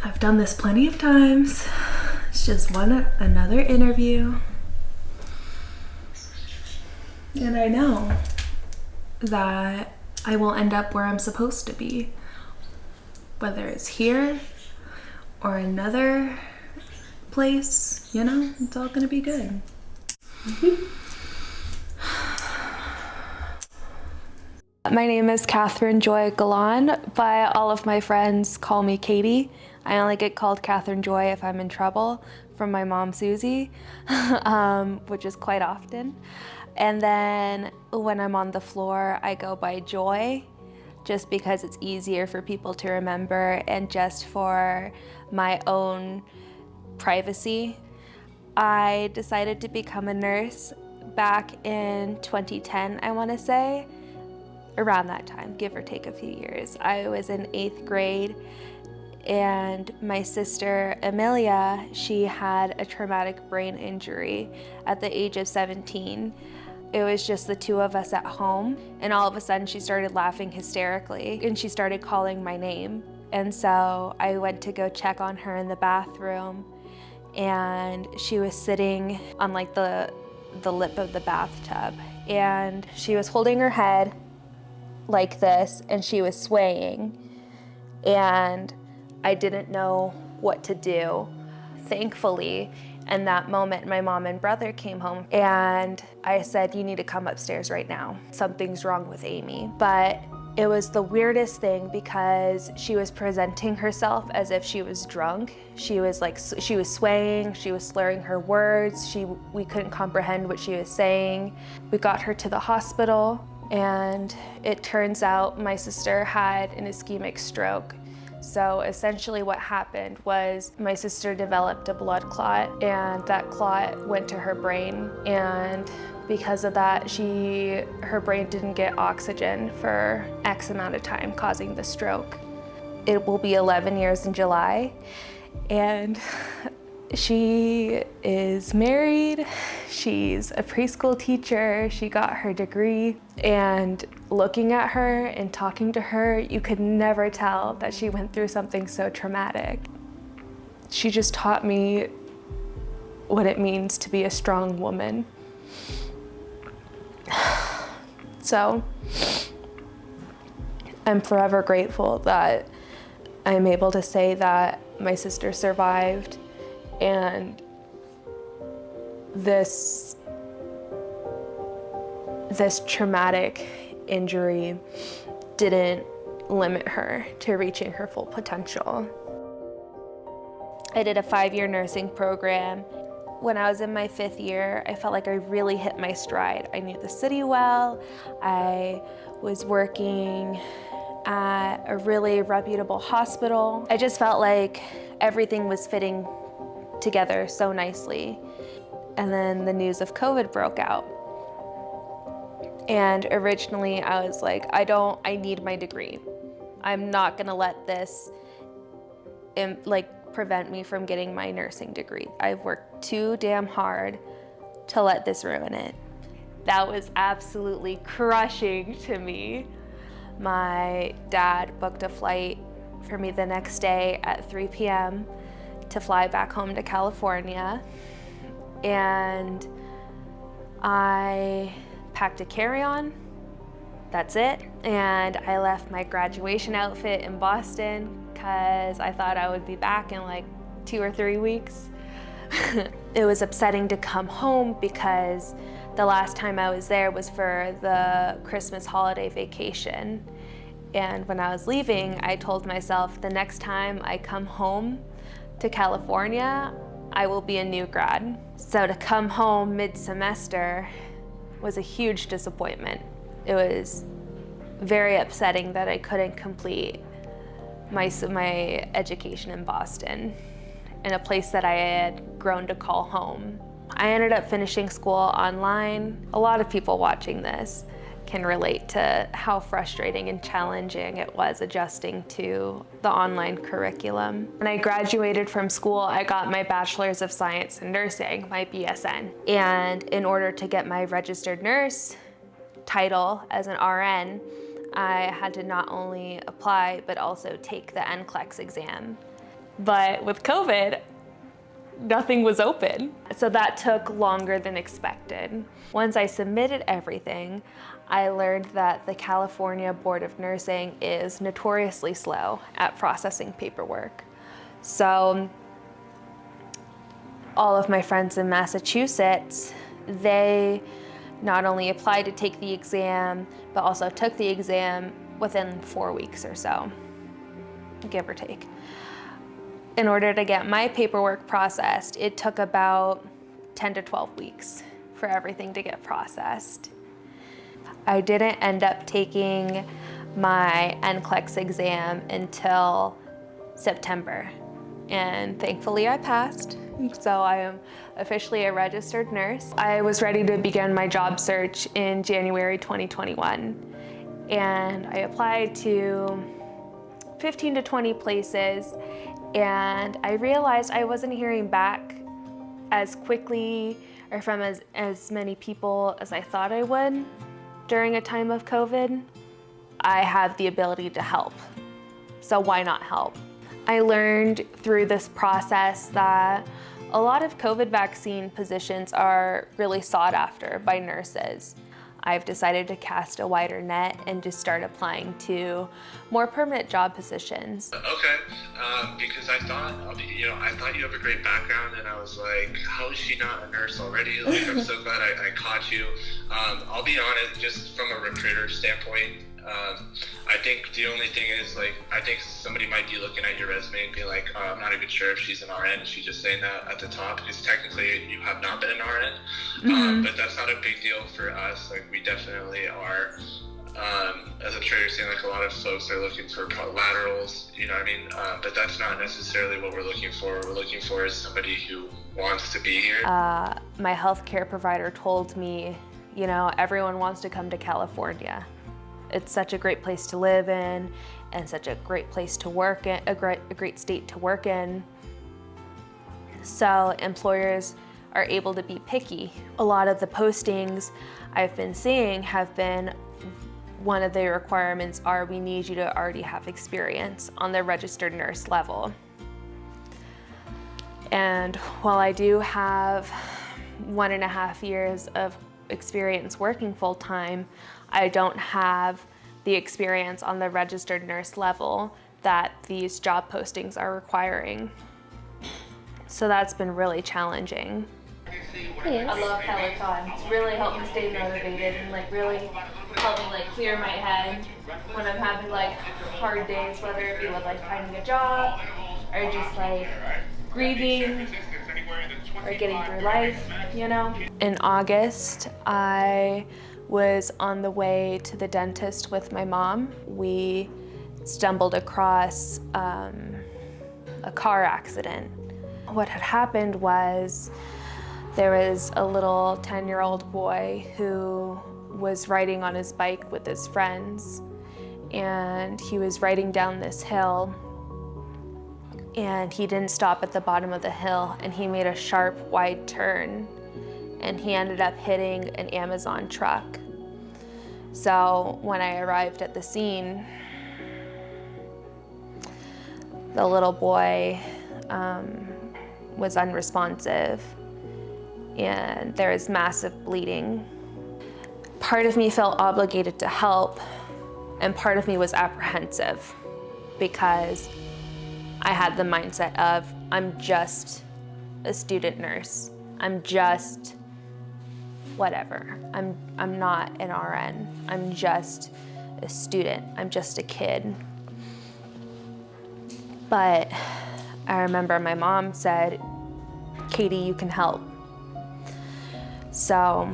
I've done this plenty of times. It's just another interview. And I know that I will end up where I'm supposed to be. Whether it's here or another place, you know, it's all gonna be good. My name is Catherine Joy Galan, but all of my friends call me Katie. I only get called Catherine Joy if I'm in trouble from my mom, Susie, which is quite often. And then when I'm on the floor, I go by Joy, just because it's easier for people to remember and just for my own privacy. I decided to become a nurse back in 2010, I want to say. Around that time, give or take a few years. I was in 8th grade, and my sister Amelia, she had a traumatic brain injury at the age of 17. It was just the two of us at home, and all of a sudden she started laughing hysterically and she started calling my name. And so I went to go check on her in the bathroom, and she was sitting on like the lip of the bathtub, and she was holding her head like this and she was swaying, and I didn't know what to do. Thankfully, in that moment, my mom and brother came home, and I said, "You need to come upstairs right now. Something's wrong with Amy." But it was the weirdest thing because she was presenting herself as if she was drunk. She was swaying, she was slurring her words. We couldn't comprehend what she was saying. We got her to the hospital, and it turns out my sister had an ischemic stroke. So essentially what happened was my sister developed a blood clot, and that clot went to her brain, and because of that, her brain didn't get oxygen for X amount of time, causing the stroke. It will be 11 years in July, and she is married, she's a preschool teacher, she got her degree, and looking at her and talking to her, you could never tell that she went through something so traumatic. She just taught me what it means to be a strong woman. So I'm forever grateful that I'm able to say that my sister survived, and this traumatic injury didn't limit her to reaching her full potential. I did a 5-year nursing program. When I was in my 5th year, I felt like I really hit my stride. I knew the city well. I was working at a really reputable hospital. I just felt like everything was fitting together so nicely. And then the news of COVID broke out. And originally I was like, I need my degree. I'm not gonna let this prevent me from getting my nursing degree. I've worked too damn hard to let this ruin it. That was absolutely crushing to me. My dad booked a flight for me the next day at 3 p.m. to fly back home to California. And I packed a carry-on, that's it. And I left my graduation outfit in Boston because I thought I would be back in like 2 or 3 weeks. It was upsetting to come home because the last time I was there was for the Christmas holiday vacation. And when I was leaving, I told myself the next time I come home to California, I will be a new grad. So to come home mid-semester was a huge disappointment. It was very upsetting that I couldn't complete my education in Boston, in a place that I had grown to call home. I ended up finishing school online. A lot of people watching this can relate to how frustrating and challenging it was adjusting to the online curriculum. When I graduated from school, I got my Bachelor's of Science in Nursing, my BSN. And in order to get my registered nurse title as an RN, I had to not only apply, but also take the NCLEX exam. But with COVID, nothing was open. So that took longer than expected. Once I submitted everything, I learned that the California Board of Nursing is notoriously slow at processing paperwork. So all of my friends in Massachusetts, they not only applied to take the exam, but also took the exam within 4 weeks or so, give or take. In order to get my paperwork processed, it took about 10 to 12 weeks for everything to get processed. I didn't end up taking my NCLEX exam until September, and thankfully I passed. So I am officially a registered nurse. I was ready to begin my job search in January 2021, and I applied to 15 to 20 places, and I realized I wasn't hearing back as quickly or from as many people as I thought I would during a time of COVID. I have the ability to help, so why not help? I learned through this process that a lot of COVID vaccine positions are really sought after by nurses. I've decided to cast a wider net and just start applying to more permanent job positions. Okay, because I thought you have a great background, and I was like, how is she not a nurse already? Like, I'm so glad I caught you. I'll be honest, just from a recruiter standpoint, I think the only thing is, like, I think somebody might be looking at your resume and be like, I'm not even sure if she's an RN. Is she just saying that at the top? Because technically you have not been an RN, but that's not a big deal for us. Like, we definitely are. As I'm sure you're saying, like, a lot of folks are looking for laterals, you know what I mean? But that's not necessarily what we're looking for. What we're looking for is somebody who wants to be here. My healthcare provider told me, everyone wants to come to California. It's such a great place to live in, and such a great place to work in, a great state to work in. So employers are able to be picky. A lot of the postings I've been seeing have been, one of the requirements are, we need you to already have experience on the registered nurse level. And while I do have 1.5 years of experience working full-time, I don't have the experience on the registered nurse level that these job postings are requiring. So that's been really challenging. Yes. I love Peloton. It's really helped me stay motivated and really helped me clear my head when I'm having hard days, whether it be with finding a job or just grieving or getting through life, In August, I was on the way to the dentist with my mom. We stumbled across a car accident. What had happened was there was a little 10-year-old boy who was riding on his bike with his friends, and he was riding down this hill, and he didn't stop at the bottom of the hill, and he made a sharp, wide turn, and he ended up hitting an Amazon truck. So when I arrived at the scene, the little boy was unresponsive, and there was massive bleeding. Part of me felt obligated to help, and part of me was apprehensive because I had the mindset of, I'm just a student nurse. I'm just whatever. I'm not an RN. I'm just a student. I'm just a kid. But I remember my mom said, Katie, you can help. So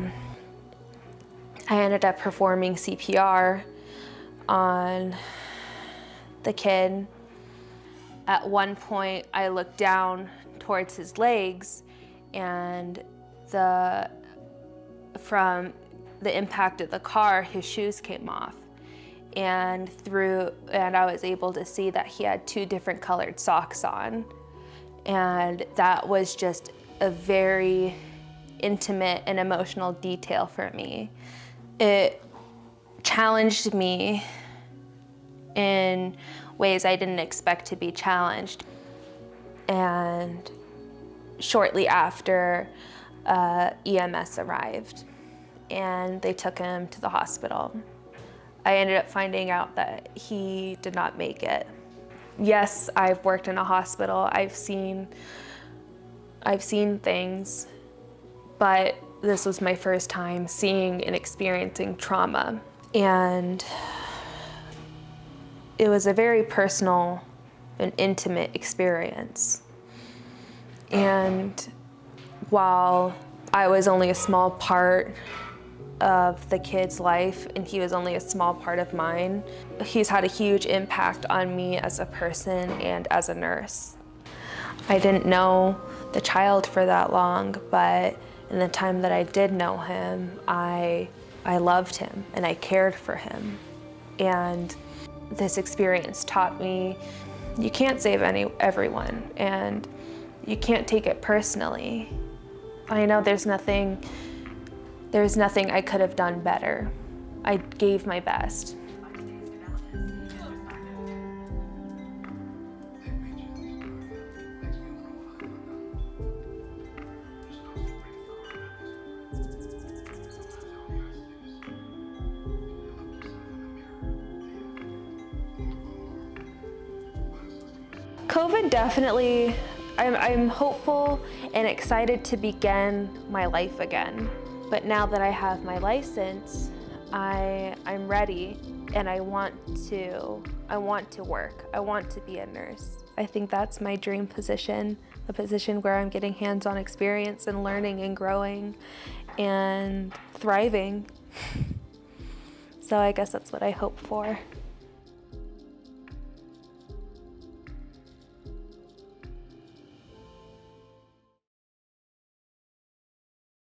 I ended up performing CPR on the kid. At one point, I looked down towards his legs, and from the impact of the car, his shoes came off. And I was able to see that he had 2 different colored socks on. And that was just a very intimate and emotional detail for me. It challenged me in ways I didn't expect to be challenged. and shortly after, EMS arrived and they took him to the hospital. I ended up finding out that he did not make it. Yes, I've worked in a hospital. I've seen things, but this was my first time seeing and experiencing trauma. And it was a very personal and intimate experience. And while I was only a small part of the kid's life and he was only a small part of mine, he's had a huge impact on me as a person and as a nurse. I didn't know the child for that long, but in the time that I did know him, I loved him and I cared for him. And this experience taught me you can't save everyone, and you can't take it personally. I know there's nothing I could have done better. I gave my best. COVID definitely, I'm hopeful and excited to begin my life again. But now that I have my license, I'm ready and I want to work. I want to be a nurse. I think that's my dream position, a position where I'm getting hands-on experience and learning and growing and thriving. So I guess that's what I hope for.